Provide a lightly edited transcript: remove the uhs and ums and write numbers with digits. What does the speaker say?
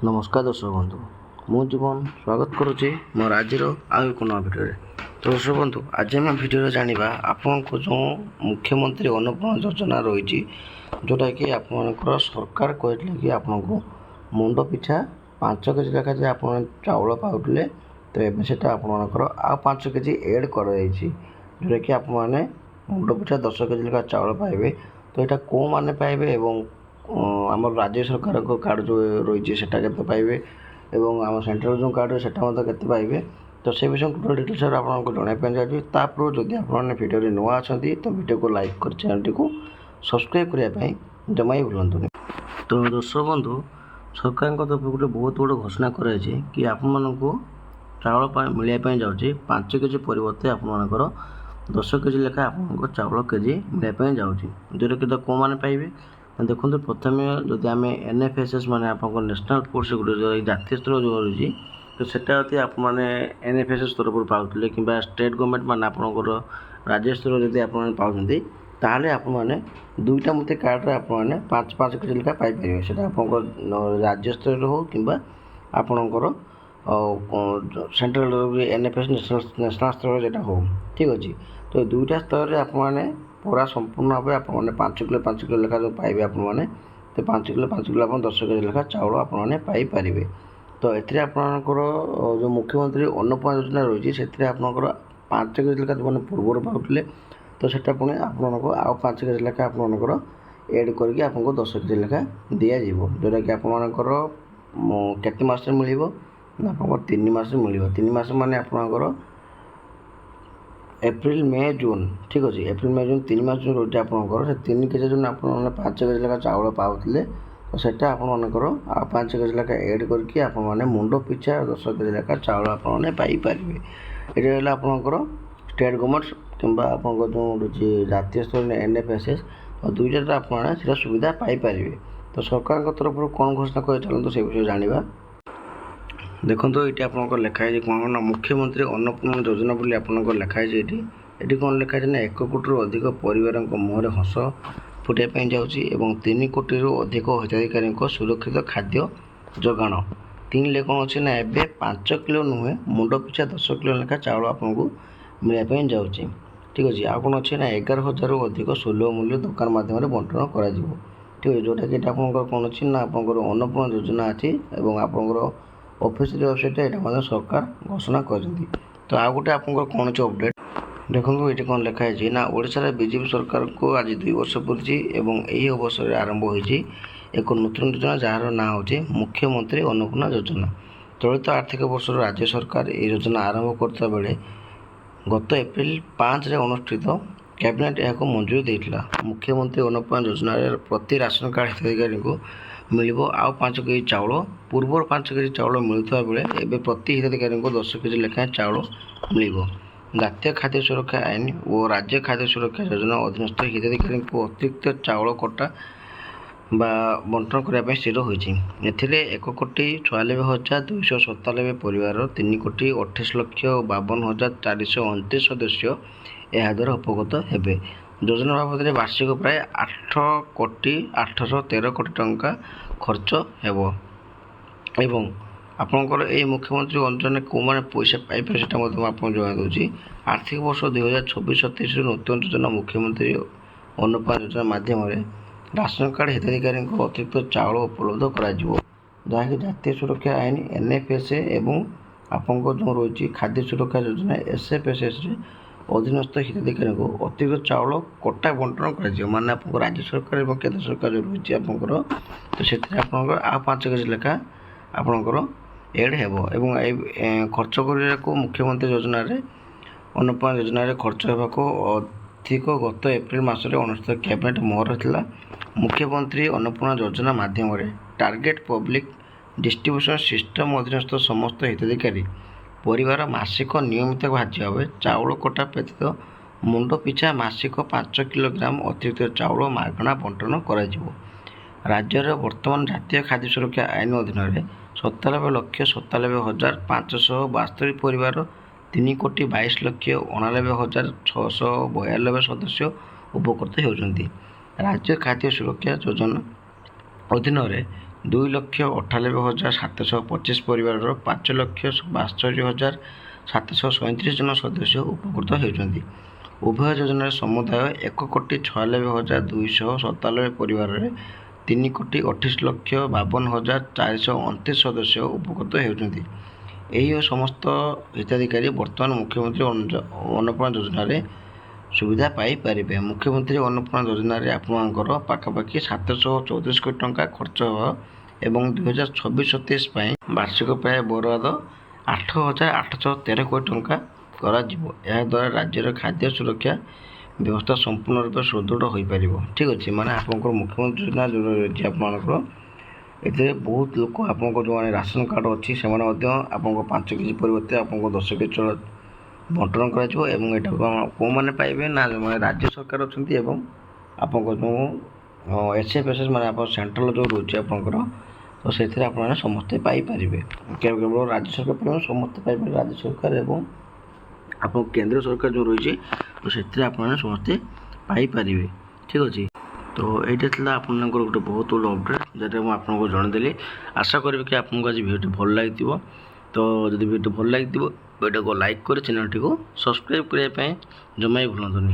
नमस्कार दर्शक बंधु मु जीवन स्वागत करुच्ची मोर आज आउ एक नया भिडियो। तो दर्शक बंधु आज आम भिडियो जाना आपण को जो मुख्यमंत्री अन्नपूर्णा योजना रही जोटा कि आपंकर सरकार कहते कि आपन को मुंड पिछा 5 केजी लेखा जे आप चाउल पाउले तो ये आपर आ 5 केजी एड कर जोटा कि आप मुंड पिछा 10 केजी लेखा चाउल पाइबे। तो यहाँ कौ मैंने पाइबे आम राज्य सरकार को कार्ड जो रही है पाइबे और आम सेंट्रल जो कार्ड से पाइबे। तो से विषय टोटल डिटेल्स आपको जनवाई चाहिए। तापर जदि आपने भिडियो नुआ अच्छा तो भिडियो को लाइक कर चैनल को सब्सक्राइब करने जमा ही भूलु। तो दर्शक बंधु सरकार तरफ गोटे बहुत बड़ घोषणा कराई कि आप चाउल मिलवाई जाऊँगी 5 केजी परिवर्ते आपर 10 केजी लेखा आप चाउल केजी मिलवाई जाऊँगी जोटा कि कौ मैंने पाइबे। देखो प्रथम जदि आम NFSS माने आप नेशनल फूड सिक्योरिटी जातीय स्तर जो रही तो सेटा यदि आप NFSS तरफ पाते कि स्टेट गवर्नमेंट मान आपंकर राज्य स्तर जब आप पाँच ताहले आप दुईटा मत कार्ड आप 5 केजी लेखा पाइपर से राज्य स्तर हो कि आपणकर सेंट्रल NFS नेशनल स्तर जो हो ठीक अच्छे। तो दुईटा स्तर आप पूरा संपूर्ण भाव आप 5 किलो लेखा जो पाइबे आप तो 5 किलो आप 10 केजी लेखा चाउल आपरे। तो ये आपंकर जो मुख्यमंत्री अन्नपूर्णा योजना रही है आपंकर 5 केजी लेखा जो मैंने पूर्व पाते तो सेटा पुणी आपको आउ 5 केजी लेखा आपंकर एड करके आपको 10 केजी लेखा दिज्व जोटा कि आपंकर केते मास मिल आप 3 मास मिल 3 मास माने आपंकर एप्रिल मे जून ठीक अच्छे। एप्रिल मे जून 3 मास जो रोटी आपंकर 3 केजी जो आप 5 केजी लेखा चाउल पाते तो सेटा आपंकर आ 5 केजी लेखा एड करके आप मुंड पिछा 10 केजी लेखा चाउल आपने पाइपर। ये आपंकर स्टेट गवर्नमेंट कि आप जो रही जातीय स्तर NFSS और दुईटा आप सुविधा पाइपर। तो सरकार तरफ कौन घोषणा कर चलते से विषय जाना। देखो ये आप लिखाई कौन मुख्यमंत्री अन्नपूर्णा योजना बोली आपंकर लिखाई ये कौन लिखाई ना 1 कोटी अधिक परिवार मुहर हस फुटाई जाऊँगी 3 कोटी अधिक हिताधिकारी सुरक्षित खाद्य जोगाण 3 ले कौन अच्छे ना एवं 5 किलो नुहे मुंड पिछा 10 किलो लेखा चाउल आपको मिलवाई जाऊँगी ठीक अच्छे। आ कौन अच्छे ना 11,000 अधिक सुलभ मूल्य दुकान माध्यम बंटन कर ठीक है जोटा कि आप कौन अच्छी ना आपंकर अन्नपूर्णा योजना अच्छी और आपंकर ऑफिशियल वेबसाइट यहाँ सरकार घोषणा कर। तो आ गए आप कौन अच्छे अपडेट देखो ये कौन लिखाई ना ओडिशा बीजेपी सरकार को आज 2 वर्ष पूरी यही अवसर में आरंभ होती एक नूतन योजना जार ना हो मुख्यमंत्री अन्नपूर्णा योजना। चलित आर्थिक वर्ष राज्य सरकार ये योजना आरंभ करता बेले गत एप्रिल 5 अनुष्ठित कैबिनेट यह मंजूरी देता। मुख्यमंत्री अन्नपूर्णा योजना प्रति राशन कार्ड हिताधिकारी को मिल आउ 5 केजी चाउल पूर्व 5 केजी चाउल मिलता बेले एवं प्रति हिताधिकारी को 10 केजी लेखाएं चाउल मिल। जातीय खाद्य सुरक्षा आईन और राज्य खाद्य सुरक्षा योजना अधीनस्थ हिताधिकारी को अतिरिक्त चाउल कटा बंटन करने स्थिर होती। 1,46,297 परिवार 3,28,52,429 सदस्य यह द्वारा उपकृत हेबे। योजना बाबद वार्षिक प्राय 8,813 कोटी टंका खर्च हेबो एवं आपंकर ये मुख्यमंत्री योजना कौ मैंने पैसा पाइपर से जनाई दूसरी। आर्थिक वर्ष 2026-27 नूतन योजना मुख्यमंत्री अन्नपूर्णा योजना माध्यम राशन कार्ड हिताधिकारी अतिरिक्त चाउल उपलब्ध कराकि जातीय सुरक्षा आईन NFSA एवं आपंक जो रही खाद्य सुरक्षा योजना SFSS अधीनस्थ हिताधिकारी को अतिरिक्त चाउल कटा बंटन कर माने आप राज्य सरकार और केंद्र सरकार जो रही आपंकर तो से आपंकर आ 5 केजी लेखा आपंकर एड हेबो एवं खर्च करने को मुख्यमंत्री योजना अन्नपूर्णा योजना खर्च होगा अधिक गत एप्रिल मसरे अनुष्ठित कैबिनेट मोहर था। मुख्यमंत्री अन्नपूर्णा योजना माध्यम टार्गेट पब्लिक डिस्ट्रीब्यूशन सिस्टम अधीनस्थ समस्त हिताधिकारी परिवार मासिक नियमित भाज्य भाव चाउल कटा व्यतीत मुंड पिछा मासिक 5 किलोग्राम अतिरिक्त चाउल मागणा बंटन कर। राज्य वर्तमान जातीय खाद्य सुरक्षा आईन अधीन 97,97,572 परिवार 3,22,89,692 सदस्य उपकृत होती। राज्य खाद्य सुरक्षा योजना अधीन 2,98,725 ପରିବାରର 5,72,737 ଜଣ ସଦସ୍ୟ ଉପକୃତ ହେଉଛନ୍ତି। ଉଭୟ ଯୋଜନାରେ ସମୁଦାୟ 1,96,297 ପରିବାରରେ 3,28,52,429 ସଦସ୍ୟ ଉପକୃତ ହେଉଛନ୍ତି। ଏହି ସମସ୍ତ ହିତାଧିକାରୀ ବର୍ତ୍ତମାନ ମୁଖ୍ୟମନ୍ତ୍ରୀ ଅନ୍ନପୂର୍ଣ୍ଣା ଯୋଜନାରେ ସୁବିଧା ପାଇପାରିବେ। ମୁଖ୍ୟମନ୍ତ୍ରୀ ଅନ୍ନପୂର୍ଣ୍ଣା ଯୋଜନାରେ ଆପଣଙ୍କର ପାଖାପାଖି 734 କୋଟି ଟଙ୍କା ଖର୍ଚ୍ଚ ହେବ ଏବଂ 2026-27 ପାଇଁ ବାର୍ଷିକ ପ୍ରାୟ ବରାଦ 8,813 କୋଟି ଟଙ୍କା କରାଯିବ। ଏହାଦ୍ୱାରା ରାଜ୍ୟର ଖାଦ୍ୟ ସୁରକ୍ଷା ବ୍ୟବସ୍ଥା ସମ୍ପୂର୍ଣ୍ଣ ରୂପେ ସୁଦୃଢ଼ ହୋଇପାରିବ। ଠିକ୍ ଅଛି, ମାନେ ଆପଣଙ୍କର ମୁଖ୍ୟମନ୍ତ୍ରୀ ଯୋଜନା ଯେଉଁ ରହିଛି ଆପଣଙ୍କର, ଏଥିରେ ବହୁତ ଲୋକ ଆପଣଙ୍କ ଯେଉଁମାନେ ରାସନ କାର୍ଡ଼ ଅଛି ସେମାନେ ମଧ୍ୟ ଆପଣଙ୍କ 5 କେଜି ପରିବର୍ତ୍ତେ ଆପଣଙ୍କ 10 କେଜି ଚାଉଳ ବଣ୍ଟନ କରାଯିବ ଏବଂ ଏଟାକୁ କେଉଁମାନେ ପାଇବେ ନା ଯେଉଁମାନେ ରାଜ୍ୟ ସରକାର ଅଛନ୍ତି ଏବଂ ଆପଣଙ୍କ ଯେଉଁ SFSS ମାନେ ଆପଣ ସେଣ୍ଟ୍ରାଲ ଯେଉଁ ରହୁଛି ଆପଣଙ୍କର, ତ ସେଥିରେ ଆପଣମାନେ ସମସ୍ତେ ପାଇପାରିବେ। କେବଳ ରାଜ୍ୟ ସରକାର ପାଇବେ, ସମସ୍ତେ ପାଇପାରିବେ। ରାଜ୍ୟ ସରକାର ଏବଂ ଆପଣ କେନ୍ଦ୍ର ସରକାର ଯେଉଁ ରହିଛି ତ ସେଥିରେ ଆପଣମାନେ ସମସ୍ତେ ପାଇପାରିବେ। ଠିକ୍ ଅଛି, ତ ଏଇଟା ଥିଲା ଆପଣଙ୍କର ଗୋଟେ ବହୁତ ବଡ଼ ଅପଡ଼େଟ୍ ଯେଉଁଟା ମୁଁ ଆପଣଙ୍କୁ ଜଣାଇଦେଲି। ଆଶା କରିବି କି ଆପଣଙ୍କୁ ଆଜି ଭିଡ଼ିଓଟି ଭଲ ଲାଗିଥିବ। ତ ଯଦି ଭିଡ଼ିଓ ଭଲ ଲାଗିଥିବ ଭିଡ଼ିଓକୁ ଲାଇକ୍ କରି ଚ୍ୟାନେଲଟିକୁ ସବସ୍କ୍ରାଇବ୍ କରିବା ପାଇଁ ଜମା ବି ଭୁଲନ୍ତୁନି।